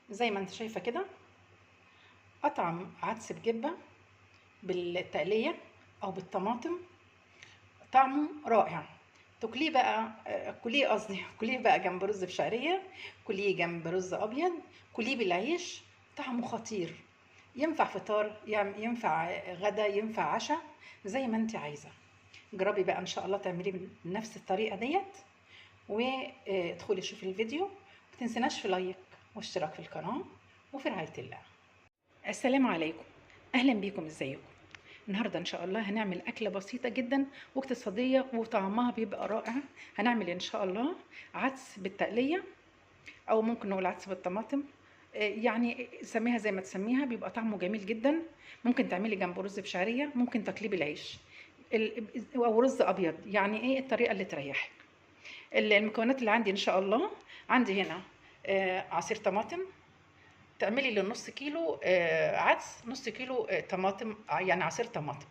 زي ما انت شايفه كده، اطعم عدس بجبه بالتقليه او بالطماطم، طعمه رائع. تاكليه بقى، كليه بقى جنب رز بشعريه، كليه جنب رز ابيض، كليه بالعيش، طعمه خطير. ينفع فطار، ينفع غدا، ينفع عشاء، زي ما انت عايزه. جربي بقى ان شاء الله تعمليه بنفس الطريقه ديت، وادخلي شوفي الفيديو. متنسناش في لايك واشتراك في القناه، وفي رعايه الله. السلام عليكم، اهلا بيكم، ازيكم؟ النهارده ان شاء الله هنعمل اكله بسيطه جدا واقتصاديه وطعمها بيبقى رائع. هنعمل ان شاء الله عدس بالتقليه، او ممكن نقول عدس بالطماطم، يعني سميها زي ما تسميها، بيبقى طعمه جميل جدا. ممكن تعملي جنبه رز بشعريه، ممكن تاكليه بالعيش او رز ابيض، يعني ايه الطريقه اللي تريحك. المكونات اللي عندي ان شاء الله، عندي هنا عصير طماطم. تعملي للنص كيلو عدس نص كيلو طماطم، يعني عصير طماطم.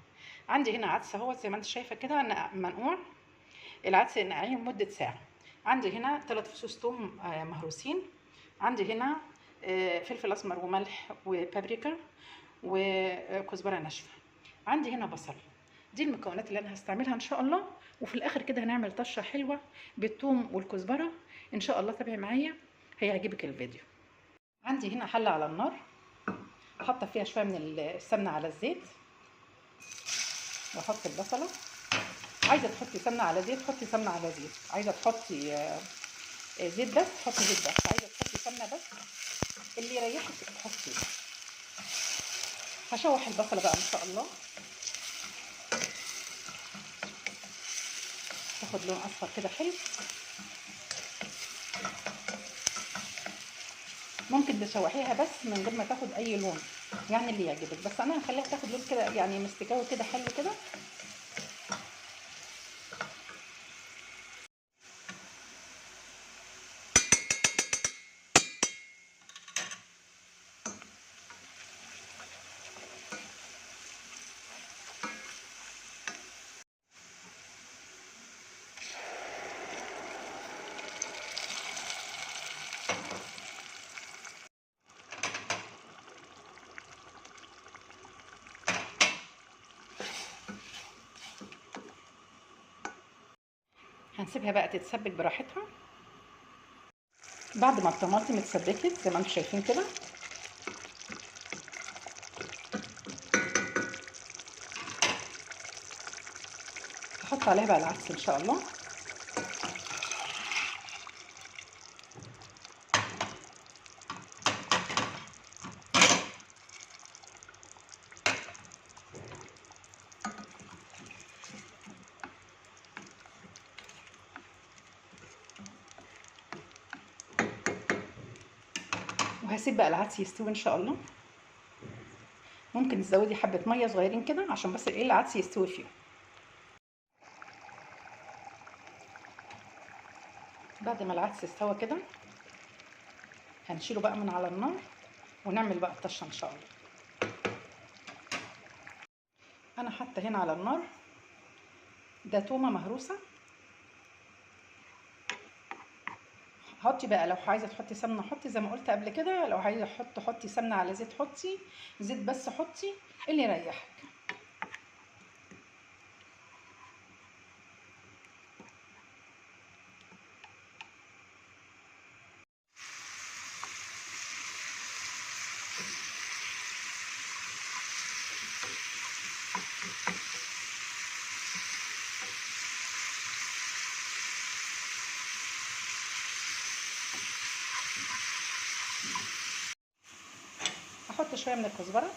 عندي هنا عدس اهو زي ما انت شايفه كده منقوع. العدس نقعيه لمده ساعه. عندي هنا 3 فصوص ثوم مهروسين. عندي هنا فلفل اسمر وملح وبابريكا وكزبره ناشفه. عندي هنا بصل. دي المكونات اللي انا هستعملها ان شاء الله. وفي الاخر كده هنعمل طشه حلوه بالثوم والكزبره. ان شاء الله تابعي معايا، هيعجبك الفيديو. عندي هنا حله على النار، حاطه فيها شويه من السمنه على الزيت، واحط البصله. عايزه تحطي سمنه على زيت حطي سمنه على زيت، عايزه تحطي زيت بس حطي زيت بس، عايزه تحطي سمنه بس، اللي يريحك حطي. هشوح البصله بقى ان شاء الله، تاخد لون اصفر كده حلو. ممكن تشوحيها بس من غير ما تاخد اي لون، يعني اللي يعجبك، بس انا هخليها تاخد لون كده، يعني مستكاوي كده حلو كده. هنسيبها بقى تتسبك براحتها. بعد ما الطماطم اتسبكت زي ما انتم شايفين كده، هحط عليها بقى العدس ان شاء الله. وهسيب بقى العدس يستوي ان شاء الله. ممكن تزودي حبه ميه صغيرين كده عشان بس ايه العدس يستوي فيه. بعد ما العدس استوى كده، هنشيله بقى من على النار ونعمل بقى الطشه ان شاء الله. انا حاطه هنا على النار ده تومه مهروسه. حطي بقى، لو عايزه تحطي سمنه حطي زي ما قلت قبل كده، لو عايزه حطي سمنه على زيت حطي زيت بس، حطي اللي يريحك. احط شويه من الكزبره،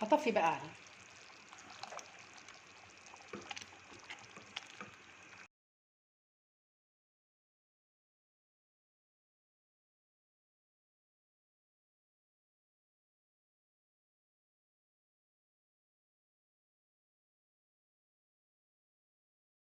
هطفي بقى عليه.